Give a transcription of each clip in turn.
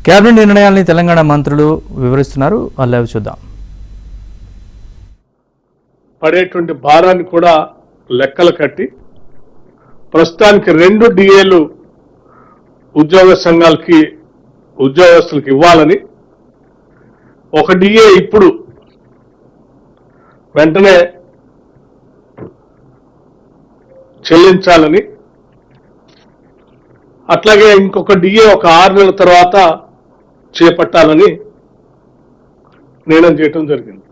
Cabinet నిర్ణయాల్ని Telangana మంత్రులు వివరిస్తున్నారు. అలా చూద్దాం. పడేటువంటి భారాన్ని కూడా లెక్కలు కట్టి ప్రస్తుతానికి 2 డిఏలు ఉద్యోగ సంఘాలకి ఉద్యోగస్తులకు ఇవ్వాలని, 1 డిఏ ఇప్పుడు వెంటనే చెల్లించాలని, అట్లాగే ఇంకొక డిఏ ఒక 6 నెలల తర్వాత చేపట్టాలని నిర్ణయం చేయటం జరిగింది.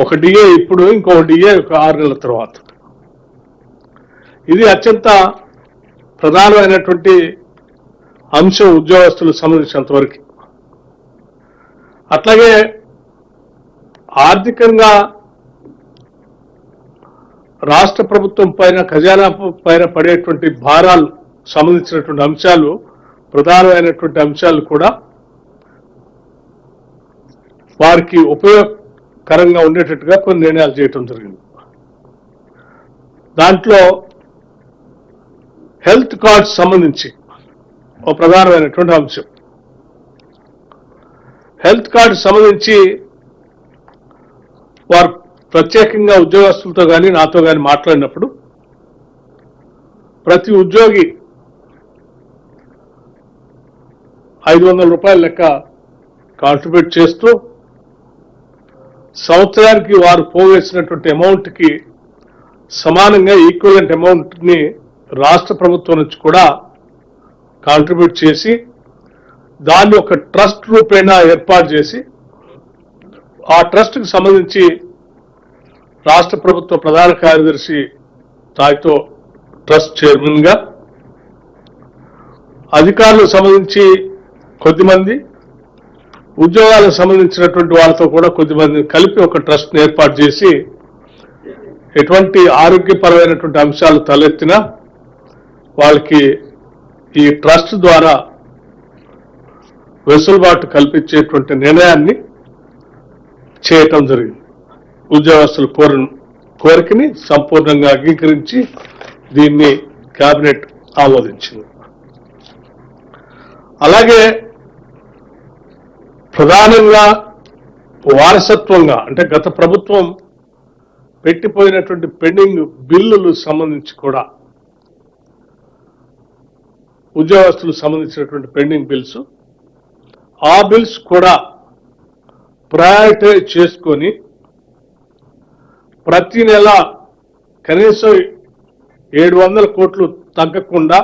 1 డిఏ ఇప్పుడు, ఇంకొక డిఏ ఒక 6 నెలల తర్వాత. ఇది అత్యంత ప్రధానమైనటువంటి అంశం ఉద్యోగస్తులకు సంబంధించినంత వరకు. అట్లాగే ఆర్థికంగా రాష్ట్ర ప్రభుత్వం పైన, ఖజానా పైన పడేటువంటి భారాలు సంబంధించినటువంటి అంశాలు, ప్రధానమైనటువంటి అంశాలు కూడా వారికి ఉపయోగకరంగా ఉండేటట్టుగా కొన్ని నిర్ణయాలు చేయటం జరిగింది. దాంట్లో హెల్త్ కార్డ్స్ సంబంధించి ఒక ప్రధానమైనటువంటి అంశం. హెల్త్ కార్డు సంబంధించి వారు ప్రత్యేకంగా ఉద్యోగస్తులతో కానీ నాతో కానీ మాట్లాడినప్పుడు ప్రతి ఉద్యోగి 500 రూపాయల లెక్క కాంట్రిబ్యూట్ చేస్తూ సంవత్సరానికి వారు పోవేసినటువంటి అమౌంట్కి సమానంగా ఈక్వలెంట్ అమౌంట్ని రాష్ట్ర ప్రభుత్వం నుంచి కూడా కాంట్రిబ్యూట్ చేసి దాన్ని ఒక ట్రస్ట్ రూపేణా ఏర్పాటు చేసి ఆ ట్రస్ట్కి సంబంధించి రాష్ట్ర ప్రభుత్వ ప్రధాన కార్యదర్శి స్థాయితో ట్రస్ట్ చైర్మన్గా, అధికారులకు సంబంధించి కొద్దిమంది, ఉద్యోగాలకు సంబంధించినటువంటి వాళ్ళతో కూడా కొద్దిమందిని కలిపి ఒక ట్రస్ట్ని ఏర్పాటు చేసి ఎటువంటి ఆరోగ్యపరమైనటువంటి అంశాలు తలెత్తినా వాళ్ళకి ఈ ట్రస్ట్ ద్వారా వెసులుబాటు కల్పించేటువంటి నిర్ణయాన్ని చేయటం జరిగింది. ఉద్యోగస్తుల కోరికని సంపూర్ణంగా అంగీకరించి దీన్ని కేబినెట్ ఆమోదించింది. అలాగే ప్రధానంగా వారసత్వంగా, అంటే గత ప్రభుత్వం పెట్టిపోయినటువంటి పెండింగ్ బిల్లులు సంబంధించి కూడా, ఉద్యోగస్తులకు సంబంధించినటువంటి పెండింగ్ బిల్స్, ఆ బిల్స్ కూడా ప్రయారిటైజ్ చేసుకొని ప్రతి నెల కనీసం 700 కోట్లు తగ్గకుండా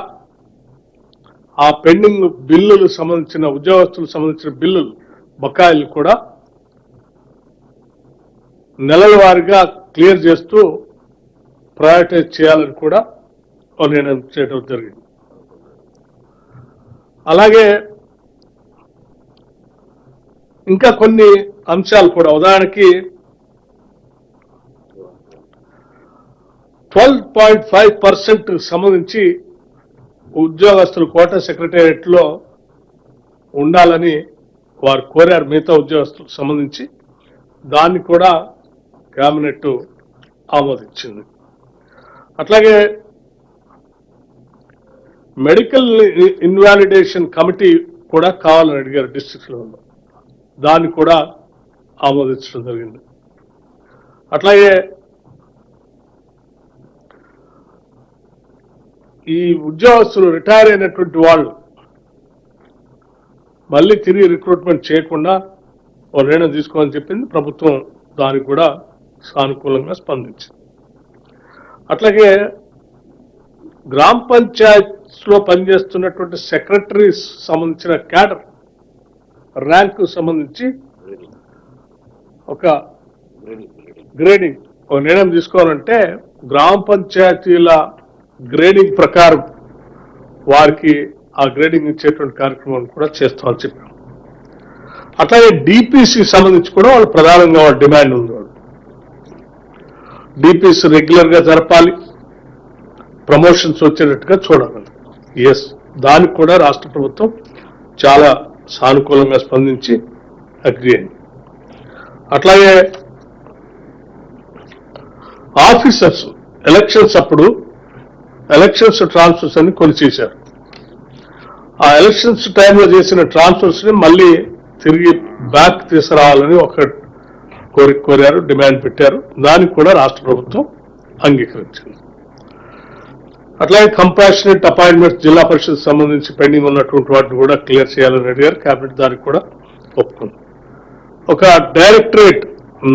ఆ పెండింగ్ బిల్లులు సంబంధించిన, ఉద్యోగస్తులకు సంబంధించిన బిల్లులు బకాయిలు కూడా నెలల వారీగా క్లియర్ చేస్తూ ప్రయారిటైజ్ చేయాలని కూడా నిర్ణయం చేయడం జరిగింది. అలాగే ఇంకా కొన్ని అంశాలు కూడా, ఉదాహరణకి 12.5% సంబంధించి ఉద్యోగస్తులు కోటా సెక్రటేరియట్ లో ఉండాలని వారు కోరారు, మిగతా ఉద్యోగస్తులకు సంబంధించి. దాన్ని కూడా కేబినెట్ ఆమోదించింది. అట్లాగే మెడికల్ ఇన్వాలిడేషన్ కమిటీ కూడా కావాలని అడిగారు డిస్ట్రిక్ట్ లెవెల్లో, దాన్ని కూడా ఆమోదించడం జరిగింది. అట్లాగే ఈ ఉద్యోగస్తులు రిటైర్ అయినటువంటి వాళ్ళు మళ్ళీ తిరిగి రిక్రూట్మెంట్ చేయకుండా ఓ నిర్ణయం తీసుకోవాలని చెప్పింది ప్రభుత్వం. దానికి కూడా సానుకూలంగా స్పందించింది. అట్లాగే గ్రామ పంచాయత్లో పనిచేస్తున్నటువంటి సెక్రటరీస్ సంబంధించిన క్యాడర్ ర్యాంకు సంబంధించి ఒక గ్రేడింగ్, ఒక నిర్ణయం తీసుకోవాలంటే గ్రామ పంచాయతీల గ్రేడింగ్ ప్రకారం వారికి ఆ గ్రేడింగ్ ఇచ్చేటువంటి కార్యక్రమం కూడా చేస్తామని చెప్పారు. అట్లాగే డిపిసి సంబంధించి కూడా వాళ్ళు ప్రధానంగా వాళ్ళ డిమాండ్ ఉంది. వాళ్ళు డిపిసి రెగ్యులర్ గా జరపాలి, ప్రమోషన్స్ వచ్చేటట్టుగా చూడాలి. ఎస్, దానికి కూడా రాష్ట్ర ప్రభుత్వం చాలా సానుకూలంగా స్పందించి అగ్రీ అయింది. అట్లాగే ఆఫీసర్స్ ఎలక్షన్స్ అప్పుడు ఎలక్షన్స్ ట్రాన్స్ఫర్స్ అని కొన్ని చేశారు. ఆ ఎలక్షన్స్ టైంలో చేసిన ట్రాన్స్ఫర్స్ ని మళ్ళీ తిరిగి బ్యాక్ తీసుకురావాలని ఒక కోరారు, డిమాండ్ పెట్టారు. దానికి కూడా రాష్ట్ర ప్రభుత్వం అంగీకరించింది. అట్లాగే కంపాషనేట్ అపాయింట్మెంట్స్ జిల్లా పరిషత్ సంబంధించి పెండింగ్ ఉన్నటువంటి వాటిని కూడా క్లియర్ చేయాలని అడిగారు. కేబినెట్ దానికి కూడా ఒప్పుకుంది. ఒక డైరెక్టరేట్,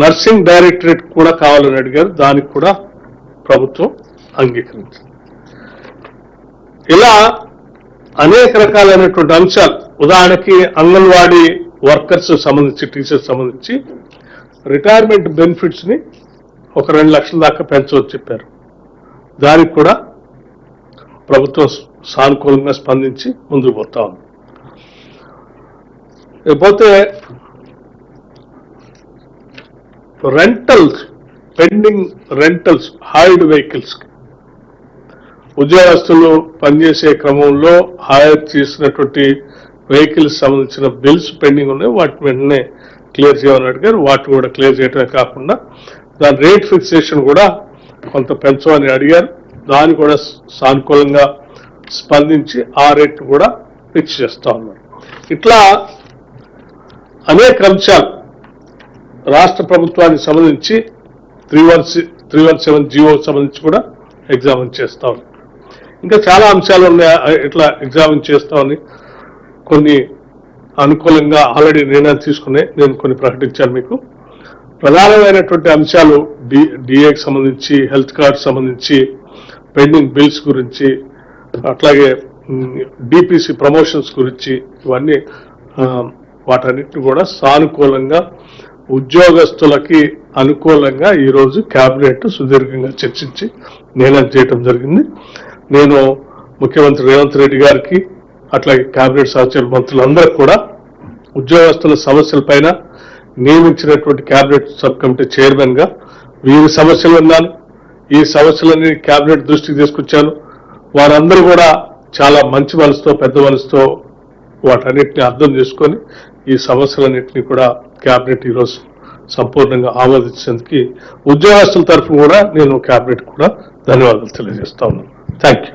నర్సింగ్ డైరెక్టరేట్ కూడా కావాలని అడిగారు. దానికి కూడా ప్రభుత్వం అంగీకరించింది. ఇలా అనేక రకాలైనటువంటి అంశాలు, ఉదాహరణకి అంగన్వాడీ వర్కర్స్ సంబంధించి, టీచర్స్ సంబంధించి రిటైర్మెంట్ బెనిఫిట్స్ ని ఒక 2 లక్షల దాకా పెంచవచ్చు చెప్పారు. దానికి కూడా ప్రభుత్వం సానుకూలంగా స్పందించి ముందుకు పోతా ఉంది. లేకపోతే rentals, pending rentals, hired vehicles, ఉద్యోగస్తులు పనిచేసే క్రమంలో హైర్ చేసినటువంటి వెహికల్స్ సంబంధించిన బిల్స్ పెండింగ్ ఉన్నాయి. వాటిని వెంటనే క్లియర్ చేయాలని అడిగారు. వాటిని కూడా క్లియర్ చేయడమే కాకుండా దాని రేట్ ఫిక్సేషన్ కూడా కొంత పెంచమని అడిగారు. దాన్ని కూడా సానుకూలంగా స్పందించి ఆ రేట్ కూడా ఫిక్స్ చేస్తా ఉన్నారు. ఇట్లా అనేక అంశాలు రాష్ట్ర ప్రభుత్వానికి సంబంధించి 317 జీవో సంబంధించి కూడా ఎగ్జామిన్ చేస్తా ఉన్నారు. ఇంకా చాలా అంశాలు ఉన్నాయి. ఇట్లా ఎగ్జామిన్ చేస్తామని కొన్ని అనుకూలంగా ఆల్రెడీ నిర్ణయం తీసుకునే నేను కొన్ని ప్రకటించాను మీకు. ప్రధానమైనటువంటి అంశాలు డిఏకి సంబంధించి, హెల్త్ కార్డ్ సంబంధించి, పెండింగ్ బిల్స్ గురించి, అట్లాగే డిపిసి ప్రమోషన్స్ గురించి, ఇవన్నీ వాటన్నిటిని కూడా సానుకూలంగా ఉద్యోగస్తులకి అనుకూలంగా ఈరోజు కేబినెట్ సుదీర్ఘంగా చర్చించి నిర్ణయం చేయడం జరిగింది. నేను ముఖ్యమంత్రి రేవంత్ రెడ్డి గారికి, అట్లాగే కేబినెట్ సహచర మంత్రులందరికీ కూడా ఉద్యోగస్తుల సమస్యలపైన నియమించినటువంటి కేబినెట్ సబ్ కమిటీ చైర్మన్ గా వీరి సమస్యలు విన్నాను. ఈ సమస్యలన్నీ కేబినెట్ దృష్టికి తీసుకొచ్చాను. వారందరూ కూడా చాలా మంచి మనసుతో, పెద్ద మనసుతో వాటన్నిటిని అర్థం చేసుకొని ఈ సమస్యలన్నింటినీ కూడా కేబినెట్ ఈరోజు సంపూర్ణంగా ఆమోదించేందుకు ఉద్యోగస్తుల తరఫున కూడా నేను కేబినెట్ కూడా ధన్యవాదాలు తెలియజేస్తా ఉన్నాను. Thank you.